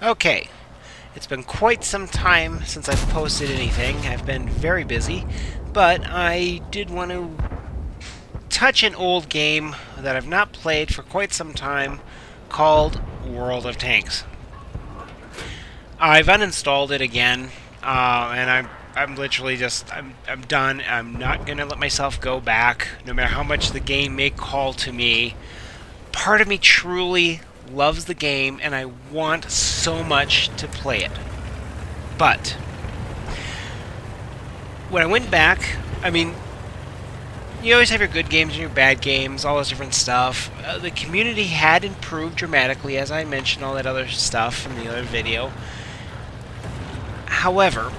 Okay, it's been quite some time since I've posted anything. I've been very busy, but I did want to touch an old game that I've not played for quite some time called World of Tanks. I've uninstalled it again, and I'm literally just I'm done. I'm not gonna let myself go back, no matter how much the game may call to me. Part of me truly loves the game, and I want so much to play it. But when I went back, I mean, you always have your good games and your bad games, all this different stuff. The community had improved dramatically, as I mentioned, all that other stuff from the other video. However,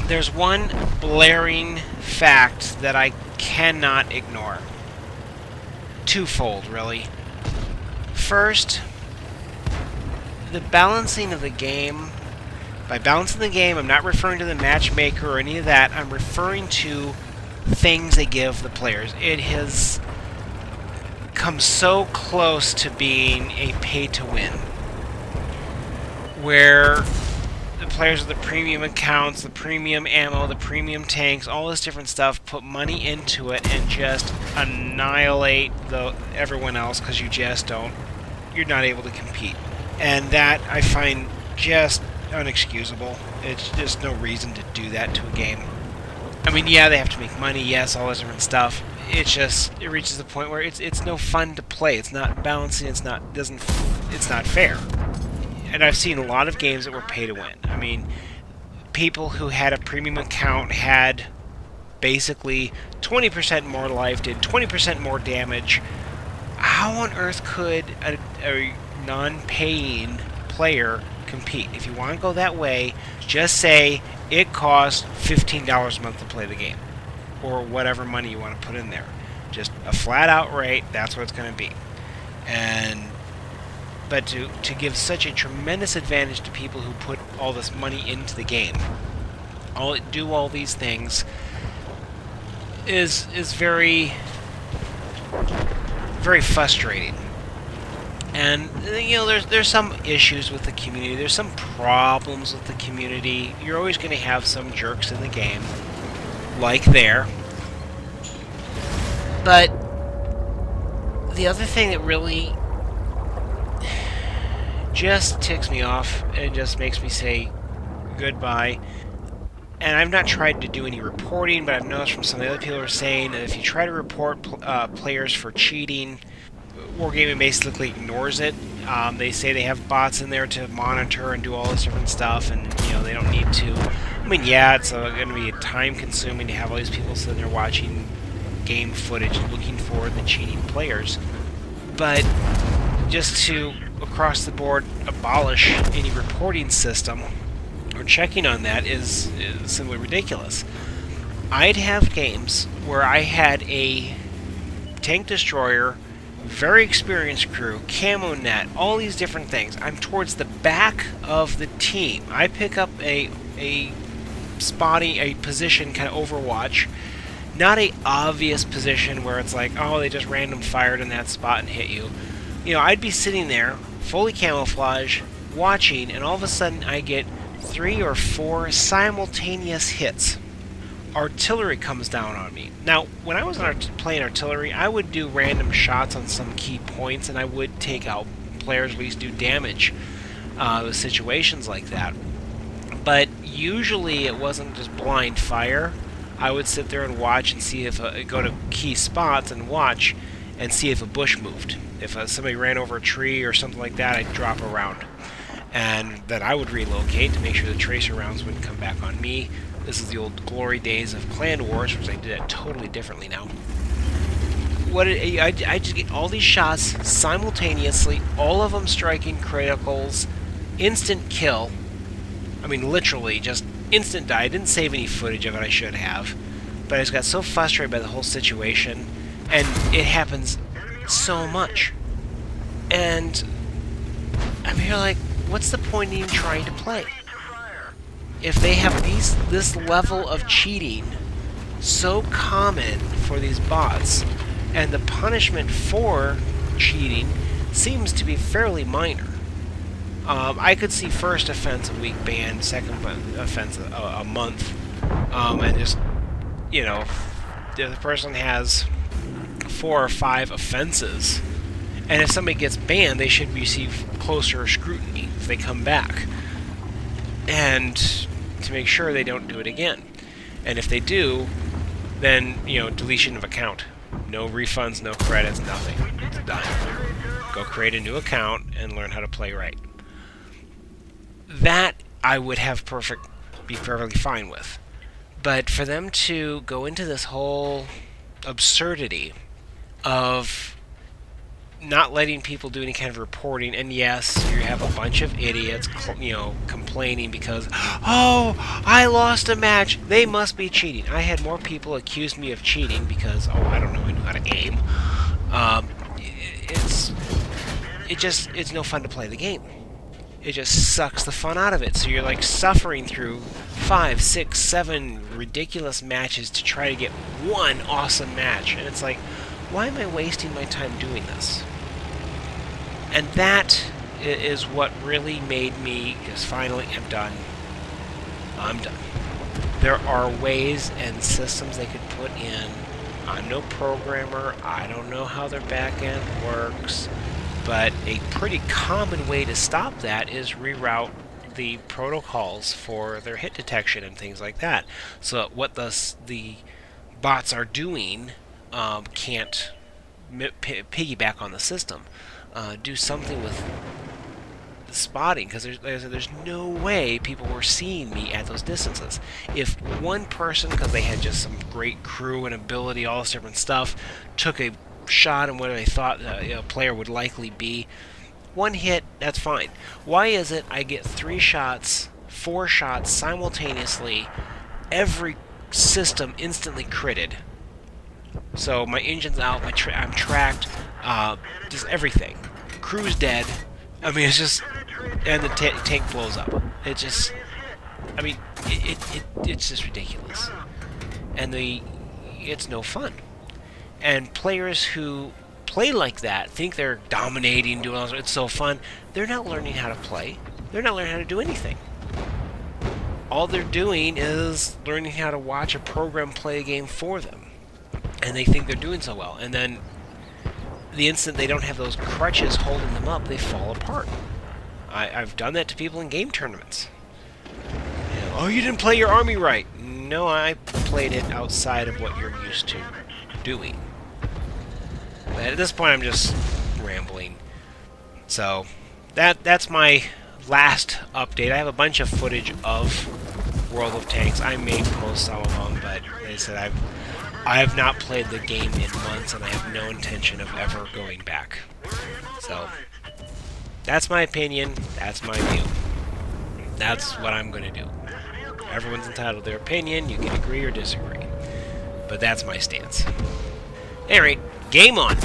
there's one blaring fact that I cannot ignore. Twofold, really. First, the balancing of the game. By balancing the game, I'm not referring to the matchmaker or any of that. I'm referring to things they give the players. It has come so close to being a pay-to-win, where the players with the premium accounts, the premium ammo, the premium tanks, all this different stuff, put money into it and just annihilate everyone else because you're not able to compete. And that I find just unexcusable. It's just no reason to do that to a game. I mean, yeah, they have to make money, yes, all this different stuff. It reaches the point where it's no fun to play. It's not balancing. It's not fair. And I've seen a lot of games that were pay to win. I mean, people who had a premium account had basically 20% more life, did 20% more damage. How on earth could a non-paying player compete? If you want to go that way, just say it costs $15 a month to play the game, or whatever money you want to put in there. Just a flat-out rate, that's what it's going to be. But to give such a tremendous advantage to people who put all this money into the game, do all these things, is very, very frustrating. And there's some issues with the community. There's some problems with the community. You're always going to have some jerks in the game, like there. But the other thing that really just ticks me off and just makes me say goodbye. And I've not tried to do any reporting, but I've noticed from some of the other people who are saying that if you try to report players for cheating, Wargaming basically ignores it. They say they have bots in there to monitor and do all this different stuff, and they don't need to. I mean, yeah, it's going to be time-consuming to have all these people sitting there watching game footage looking for the cheating players. But just to across the board abolish any reporting system or checking on that is simply ridiculous. I'd have games where I had a tank destroyer, very experienced crew, camo net, all these different things. I'm towards the back of the team. I pick up a position, kind of Overwatch, not a obvious position where it's like, oh, they just random fired in that spot and hit you. I'd be sitting there, fully camouflage, watching, and all of a sudden I get 3 or 4 simultaneous hits. Artillery comes down on me. Now, when I was playing artillery, I would do random shots on some key points, and I would take out players, at least do damage with situations like that. But usually it wasn't just blind fire. I would sit there and watch and see if go to key spots and watch and see if a bush moved. If somebody ran over a tree or something like that, I'd drop a round. And then I would relocate to make sure the tracer rounds wouldn't come back on me. This is the old glory days of Clan Wars, which I did it totally differently now. I just get all these shots simultaneously, all of them striking criticals, instant kill. I mean, literally, just instant die. I didn't save any footage of it, I should have. But I just got so frustrated by the whole situation, and it happens so much. And I'm here like, what's the point in even trying to play? If they have this level of cheating so common for these bots, and the punishment for cheating seems to be fairly minor. I could see first offense a week ban, second offense a month, and just, you know, if the person has 4 or 5 offenses, and if somebody gets banned, they should receive closer scrutiny if they come back, and to make sure they don't do it again. And if they do, then, you know, deletion of account. No refunds, no credits, nothing. It's done. Go create a new account and learn how to play right. That I would have be perfectly fine with. But for them to go into this whole absurdity of not letting people do any kind of reporting, and yes, you have a bunch of idiots, you know, complaining because, oh, I lost a match, they must be cheating. I had more people accuse me of cheating because, oh, I don't know, I knew how to aim. It's no fun to play the game. It just sucks the fun out of it. So you're like suffering through 5, 6, 7 ridiculous matches to try to get one awesome match, and it's like, why am I wasting my time doing this? And that is what really made me just finally, I'm done. I'm done. There are ways and systems they could put in. I'm no programmer. I don't know how their back end works. But a pretty common way to stop that is reroute the protocols for their hit detection and things like that. So what the bots are doing can't piggyback on the system. Do something with the spotting, because there's no way people were seeing me at those distances. If one person, because they had just some great crew and ability, all this different stuff, took a shot and what they thought a player would likely be, one hit, that's fine. Why is it I get 3 shots, 4 shots simultaneously, every system instantly critted? So my engine's out, I'm tracked, just everything. Crew's dead. I mean, it's just, and the tank blows up. It just, I mean, it's just ridiculous, and it's no fun. And players who play like that think they're dominating, doing all this, it's so fun. They're not learning how to play. They're not learning how to do anything. All they're doing is learning how to watch a program play a game for them, and they think they're doing so well. And then the instant they don't have those crutches holding them up, they fall apart. I've done that to people in game tournaments. You know, oh, you didn't play your army right. No, I played it outside of what you're used to doing. But at this point, I'm just rambling. So that's my last update. I have a bunch of footage of World of Tanks. I may post some of them, but like I said, I have not played the game in months, and I have no intention of ever going back. So that's my opinion. That's my view. That's what I'm going to do. Everyone's entitled to their opinion. You can agree or disagree. But that's my stance. At any rate, game on!